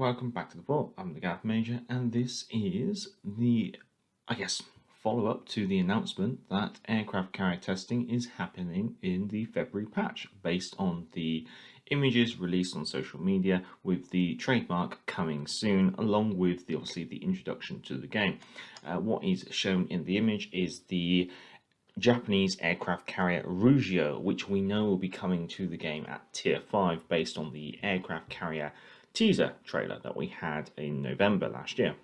welcome back to the vault. I'm the Gaff Major, and this is the, follow-up to the announcement that aircraft carrier testing is happening in the February patch, based on the images released on social media, with the trademark coming soon, along with the introduction to the game. What is shown in the image is the Japanese aircraft carrier Rugio, which we know will be coming to the game at Tier 5 based on the aircraft carrier teaser trailer that we had in November last year.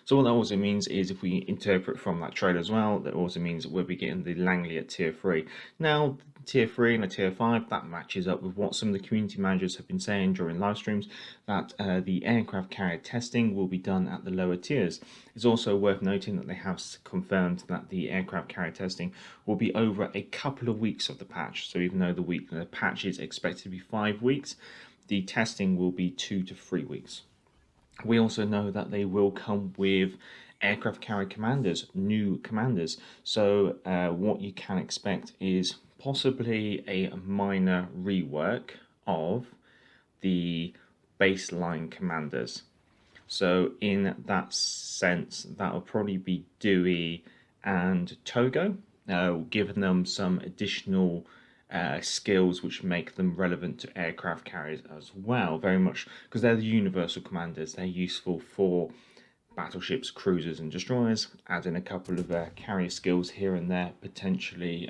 So what that also means is, if we interpret from that trailer as well, that also means that we'll be getting the Langley at Tier 3. Now, Tier 3 and a Tier 5, that matches up with what some of the community managers have been saying during live streams, that the aircraft carrier testing will be done at the lower tiers. It's also worth noting that they have confirmed that the aircraft carrier testing will be over a couple of weeks of the patch. So even though the patch is expected to be 5 weeks, the testing will be 2 to 3 weeks. We also know that they will come with aircraft carrier commanders, new commanders. So what you can expect is possibly a minor rework of the baseline commanders. So in that sense, that will probably be Dewey and Togo, giving them some additional skills which make them relevant to aircraft carriers as well, very much because they're the universal commanders. They're useful for battleships, cruisers and destroyers. Adding a couple of carrier skills here and there potentially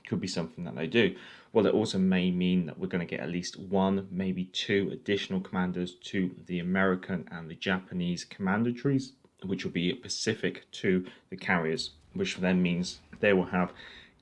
could be something that they do. Well, it also may mean that we're going to get at least one, maybe two additional commanders to the American and the Japanese commander trees, which will be specific to the carriers, which then means they will have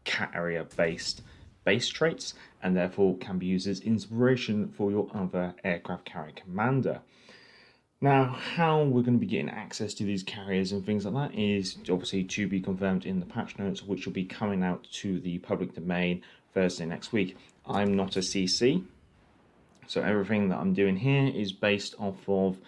carrier-based base traits and therefore can be used as inspiration for your other aircraft carrier commander. Now, how we're going to be getting access to these carriers and things like that is obviously to be confirmed in the patch notes, which will be coming out to the public domain Thursday next week. I'm not a CC, so everything that I'm doing here is based off of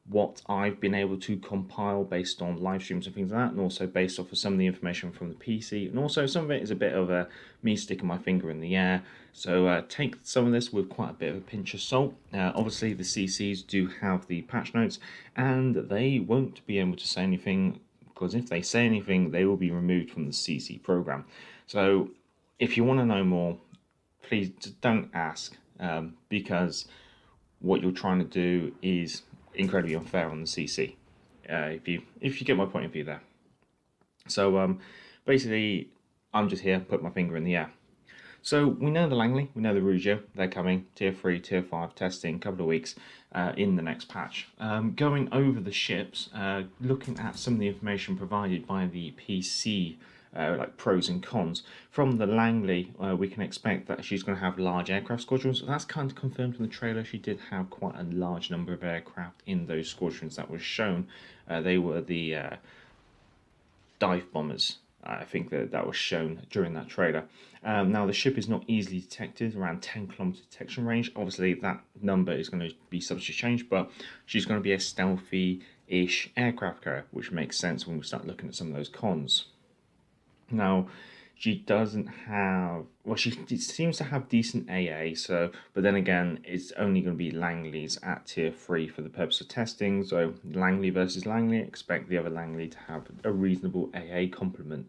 what I've been able to compile based on live streams and things like that, and also based off of some of the information from the PC, and also some of it is a bit of me sticking my finger in the air. So take some of this with quite a bit of a pinch of salt. Obviously the CCs do have the patch notes, and they won't be able to say anything, because if they say anything they will be removed from the CC program. So if you want to know more, please don't ask, because what you're trying to do is incredibly unfair on the CC, if you get my point of view there. So basically I'm just here put my finger in the air. So we know the Langley, we know the Rugio, they're coming Tier 3, Tier 5 testing, a couple of weeks in the next patch. Going over the ships, looking at some of the information provided by the PC, like pros and cons. From the Langley, we can expect that she's going to have large aircraft squadrons. That's kind of confirmed in the trailer. She did have quite a large number of aircraft in those squadrons that was shown. They were the dive bombers. I think that was shown during that trailer. Now the ship is not easily detected, around 10 kilometer detection range. Obviously that number is going to be subject to change, but she's going to be a stealthy-ish aircraft carrier, which makes sense when we start looking at some of those cons. Now, she doesn't have, well, she seems to have decent AA, so, but then again, it's only going to be Langley's at Tier 3 for the purpose of testing, so Langley versus Langley, expect the other Langley to have a reasonable AA complement.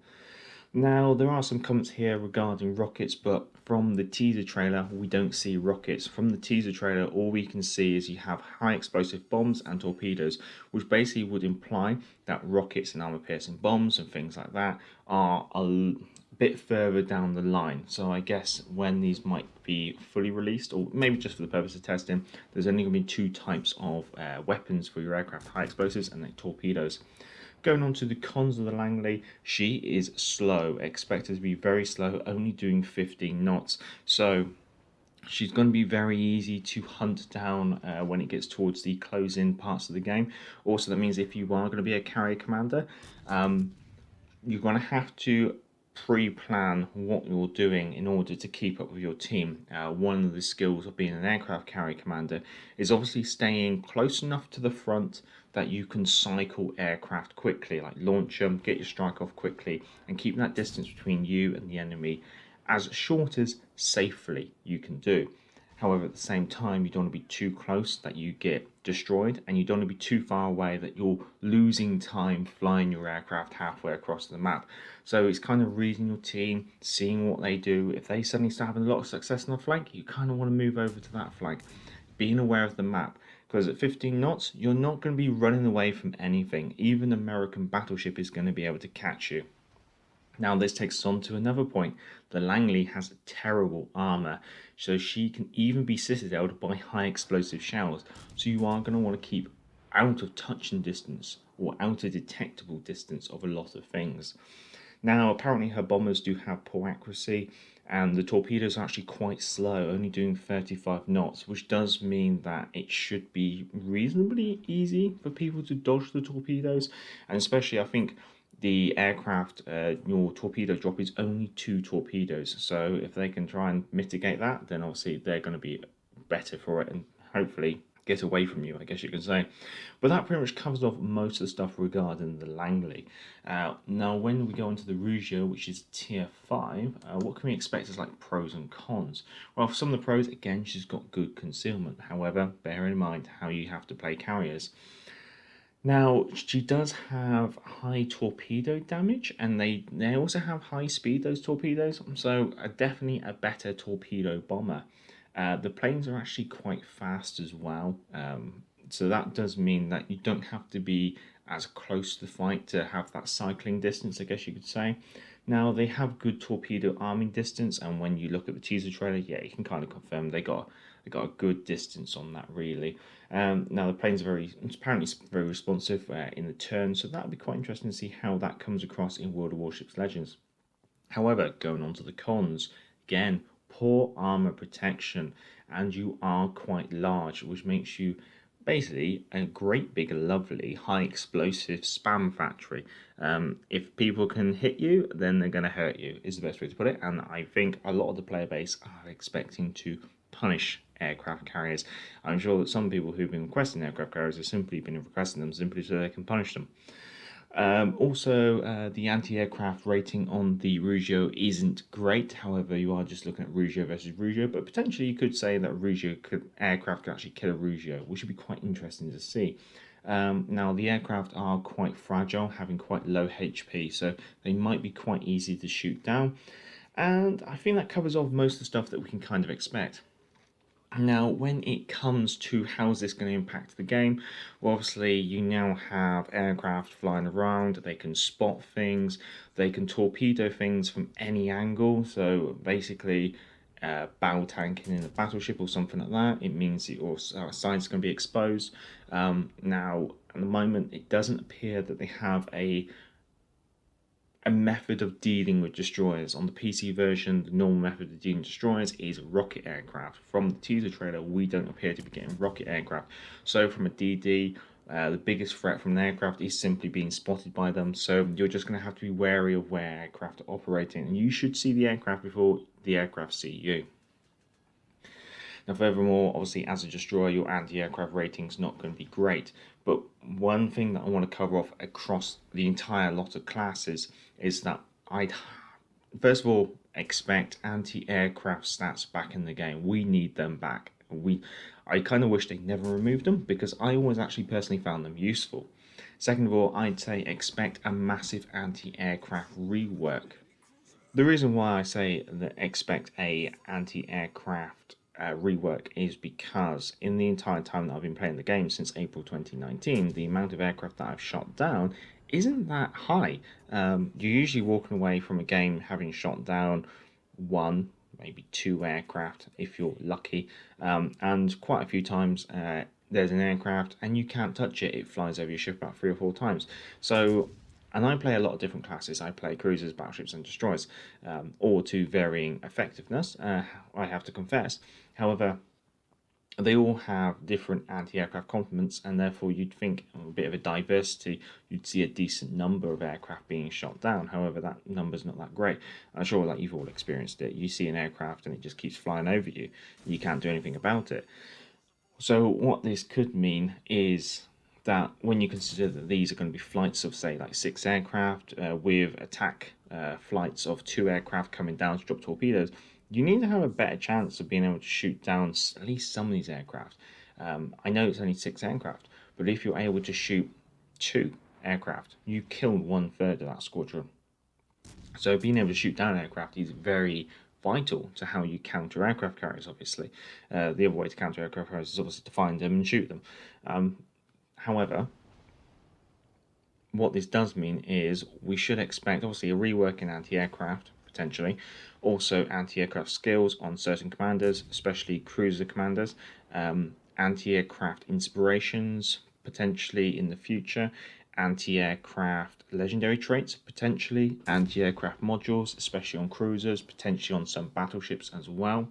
Now, there are some comments here regarding rockets, but from the teaser trailer, we don't see rockets. From the teaser trailer, all we can see is you have high explosive bombs and torpedoes, which basically would imply that rockets and armor-piercing bombs and things like that are a bit further down the line. So I guess when these might be fully released, or maybe just for the purpose of testing, there's only going to be two types of weapons for your aircraft: high explosives and then torpedoes. Going on to the cons of the Langley, she is slow, expected to be very slow, only doing 15 knots. So she's going to be very easy to hunt down when it gets towards the close-in parts of the game. Also, that means if you are going to be a carrier commander, you're going to have to pre-plan what you're doing in order to keep up with your team. One of the skills of being an aircraft carrier commander is obviously staying close enough to the front that you can cycle aircraft quickly, like launch them, get your strike off quickly, and keep that distance between you and the enemy as short as safely you can do. However, at the same time, you don't want to be too close that you get destroyed, and you don't want to be too far away that you're losing time flying your aircraft halfway across the map. So it's kind of reading your team, seeing what they do. If they suddenly start having a lot of success on the flank, you kind of want to move over to that flank, being aware of the map. Because at 15 knots, you're not going to be running away from anything. Even American battleship is going to be able to catch you. Now this takes us on to another point. The Langley has terrible armor, so she can even be citadeled by high explosive shells. So you are going to want to keep out of touching distance or out of detectable distance of a lot of things. Now apparently her bombers do have poor accuracy, and the torpedoes are actually quite slow, only doing 35 knots, which does mean that it should be reasonably easy for people to dodge the torpedoes. And especially I think the aircraft, your torpedo drop is only 2 torpedoes, so if they can try and mitigate that, then obviously they're going to be better for it and hopefully get away from you, I guess you could say. But that pretty much covers off most of the stuff regarding the Langley. Now when we go into the Rugio, which is tier 5, what can we expect as like pros and cons? Well, for some of the pros, again, she's got good concealment. However, bear in mind how you have to play carriers. Now, she does have high torpedo damage, and they also have high speed, those torpedoes, so definitely a better torpedo bomber. The planes are actually quite fast as well, so that does mean that you don't have to be as close to the fight to have that cycling distance, I guess you could say. Now, they have good torpedo arming distance, and when you look at the teaser trailer, yeah, you can kind of confirm they got a good distance on that, really. Now the planes are apparently very responsive in the turn, so that'll be quite interesting to see how that comes across in World of Warships Legends. However, going on to the cons, again, poor armor protection, and you are quite large, which makes you basically a great big lovely high explosive spam factory. If people can hit you, then they're going to hurt you, is the best way to put it. And I think a lot of the player base are expecting to punish aircraft carriers. I'm sure that some people who've been requesting aircraft carriers have simply been requesting them simply so they can punish them. Also, the anti-aircraft rating on the Rugio isn't great. However, you are just looking at Rugio versus Rugio, but potentially you could say that aircraft could actually kill a Rugio, which would be quite interesting to see. Now, the aircraft are quite fragile, having quite low HP, so they might be quite easy to shoot down. And I think that covers off most of the stuff that we can kind of expect. Now, when it comes to how's this going to impact the game, well, obviously you now have aircraft flying around, they can spot things, they can torpedo things from any angle, so basically bow tanking in a battleship or something like that, it means your side's going to be exposed. Now, at the moment, it doesn't appear that they have a method of dealing with destroyers. On the PC version, the normal method of dealing with destroyers is rocket aircraft. From the teaser trailer, we don't appear to be getting rocket aircraft. So from a DD, the biggest threat from an aircraft is simply being spotted by them. So you're just going to have to be wary of where aircraft are operating. And you should see the aircraft before the aircraft see you. Now, furthermore, obviously, as a destroyer, your anti-aircraft rating is not going to be great. But one thing that I want to cover off across the entire lot of classes is that I'd, first of all, expect anti-aircraft stats back in the game. We need them back. I kind of wish they never removed them, because I always actually personally found them useful. Second of all, I'd say expect a massive anti-aircraft rework. The reason why I say that expect a anti-aircraft rework is because in the entire time that I've been playing the game since April 2019, the amount of aircraft that I've shot down isn't that high. You're usually walking away from a game having shot down 1, maybe 2 aircraft if you're lucky, and quite a few times there's an aircraft and you can't touch it, it flies over your ship about 3 or 4 times. So, and I play a lot of different classes. I play cruisers, battleships, and destroyers, all to varying effectiveness, I have to confess. However, they all have different anti-aircraft complements, and therefore you'd think a bit of a diversity, you'd see a decent number of aircraft being shot down. However, that number's not that great. I'm sure that you've all experienced it. You see an aircraft and it just keeps flying over you. You can't do anything about it. So what this could mean is that when you consider that these are going to be flights of, say, like 6 aircraft with attack flights of 2 aircraft coming down to drop torpedoes, you need to have a better chance of being able to shoot down at least some of these aircraft. I know it's only 6 aircraft, but if you're able to shoot 2 aircraft, you kill 1/3 of that squadron. So being able to shoot down aircraft is very vital to how you counter aircraft carriers, obviously. The other way to counter aircraft carriers is obviously to find them and shoot them. However, what this does mean is we should expect, obviously, a rework in anti-aircraft, potentially. Also, anti-aircraft skills on certain commanders, especially cruiser commanders. Anti-aircraft inspirations, potentially in the future. Anti-aircraft legendary traits, potentially. Anti-aircraft modules, especially on cruisers, potentially on some battleships as well.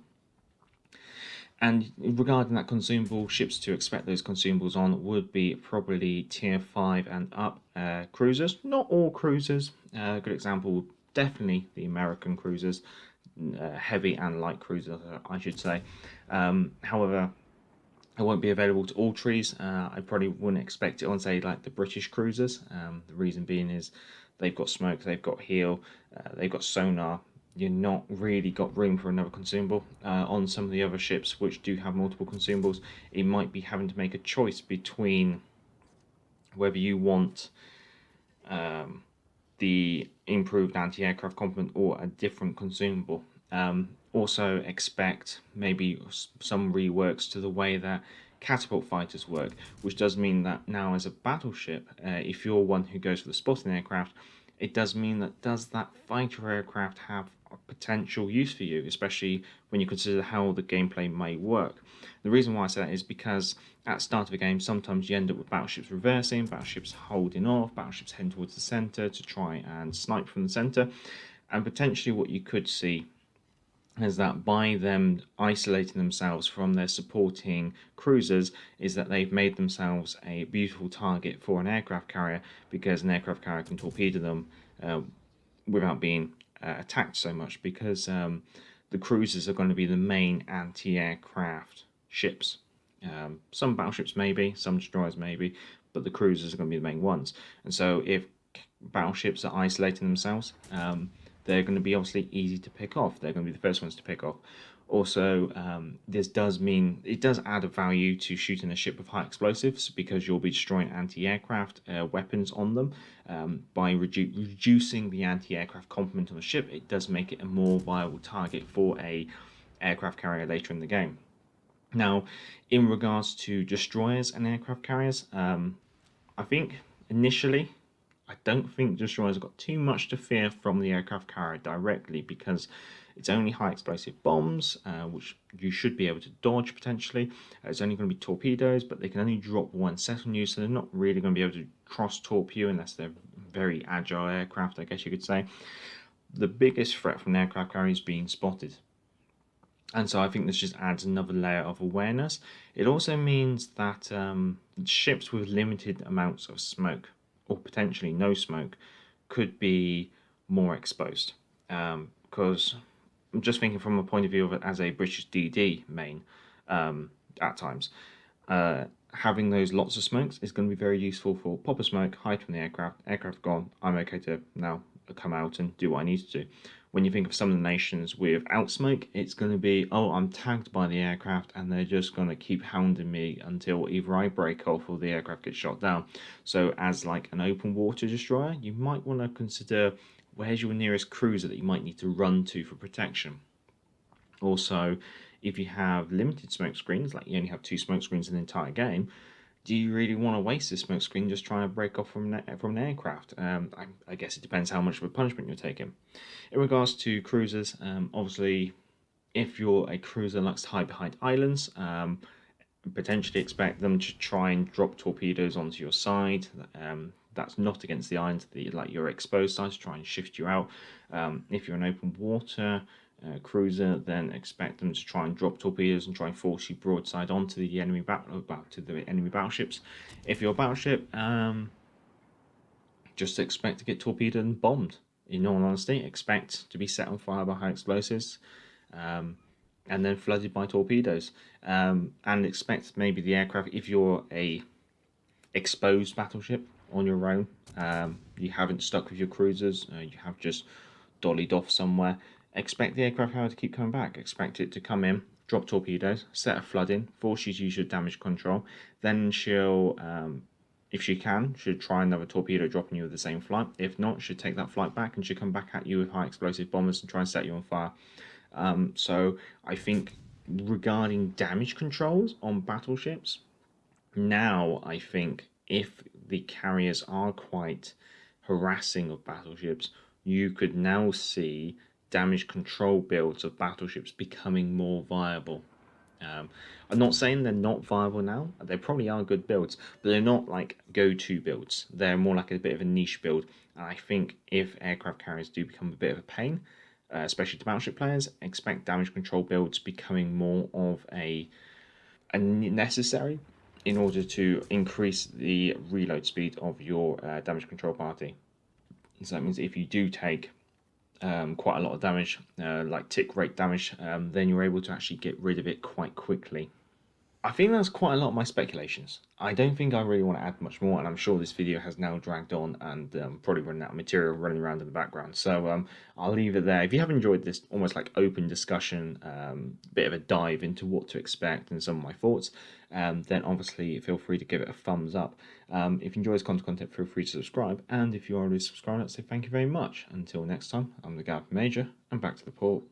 And regarding that consumable, ships to expect those consumables on would be probably tier 5 and up cruisers. Not all cruisers. A good example, definitely the American cruisers, heavy and light cruisers, I should say. However, it won't be available to all trees. I probably wouldn't expect it on, say, like the British cruisers. The reason being is they've got smoke, they've got heal, they've got sonar. You're not really got room for another consumable. On some of the other ships which do have multiple consumables, it might be having to make a choice between whether you want the improved anti-aircraft complement or a different consumable. Also expect maybe some reworks to the way that catapult fighters work, which does mean that now as a battleship, if you're one who goes for the spotting aircraft, it does mean that does that fighter aircraft have a potential use for you, especially when you consider how the gameplay may work. The reason why I say that is because at the start of a game, sometimes you end up with battleships reversing, battleships holding off, battleships heading towards the centre to try and snipe from the centre, and potentially what you could see is that by them isolating themselves from their supporting cruisers is that they've made themselves a beautiful target for an aircraft carrier, because an aircraft carrier can torpedo them without being attacked so much, because the cruisers are going to be the main anti-aircraft ships. Some battleships maybe, some destroyers maybe, but the cruisers are going to be the main ones. And so if battleships are isolating themselves, they're going to be obviously easy to pick off. They're going to be the first ones to pick off. Also, this does mean it does add a value to shooting a ship with high explosives, because you'll be destroying anti-aircraft weapons on them. By reducing the anti-aircraft complement on the ship, it does make it a more viable target for a aircraft carrier later in the game. Now, in regards to destroyers and aircraft carriers, I think initially, I don't think destroyers have got too much to fear from the aircraft carrier directly, because it's only high explosive bombs, which you should be able to dodge potentially. It's only going to be torpedoes, but they can only drop one set on you, so they're not really going to be able to cross torp you unless they're very agile aircraft, I guess you could say. The biggest threat from an aircraft carrier is being spotted. And so I think this just adds another layer of awareness. It also means that ships with limited amounts of smoke, or potentially no smoke, could be more exposed. Because I'm just thinking from a point of view of it as a British DD main at times. Having those lots of smokes is going to be very useful for pop a smoke, hide from the aircraft gone, I'm okay to now come out and do what I need to do. When you think of some of the nations without smoke, it's going to be, oh, I'm tagged by the aircraft and they're just going to keep hounding me until either I break off or the aircraft gets shot down. So as like an open water destroyer, you might want to consider where's your nearest cruiser that you might need to run to for protection. Also, if you have limited smoke screens, like you only have 2 smoke screens in the entire game, do you really want to waste this smoke screen just trying to break off from an aircraft? I guess it depends how much of a punishment you're taking. In regards to cruisers, obviously, if you're a cruiser that likes to hide behind islands, potentially expect them to try and drop torpedoes onto your side. That's not against the island, like your exposed side, to try and shift you out. If you're an open water cruiser, then expect them to try and drop torpedoes and try and force you broadside onto the enemy battleships. If you're a battleship, just expect to get torpedoed and bombed. In all honesty, expect to be set on fire by high explosives, and then flooded by torpedoes. And expect maybe the aircraft, if you're a exposed battleship on your own, you haven't stuck with your cruisers, you have just dollied off somewhere, expect the aircraft carrier to keep coming back. Expect it to come in, drop torpedoes, set a flood in, force you to use your damage control. Then she'll, if she can, should try another torpedo dropping you with the same flight. If not, should take that flight back and should come back at you with high explosive bombers and try and set you on fire. So I think regarding damage controls on battleships, now I think if the carriers are quite harassing of battleships, you could now see damage control builds of battleships becoming more viable. I'm not saying they're not viable now. They probably are good builds, but they're not like go-to builds. They're more like a bit of a niche build. And I think if aircraft carriers do become a bit of a pain, especially to battleship players, expect damage control builds becoming more of a necessary in order to increase the reload speed of your damage control party. So that means if you do take quite a lot of damage, like tick rate damage, then you're able to actually get rid of it quite quickly. I think that's quite a lot of my speculations. I don't think I really want to add much more, and I'm sure this video has now dragged on and probably running out of material running around in the background. So I'll leave it there. If you have enjoyed this almost like open discussion, bit of a dive into what to expect and some of my thoughts, then obviously feel free to give it a thumbs up. If you enjoy this content, feel free to subscribe, and if you are already subscribed, I'd say thank you very much. Until next time, I'm the Gap Major, and back to the port.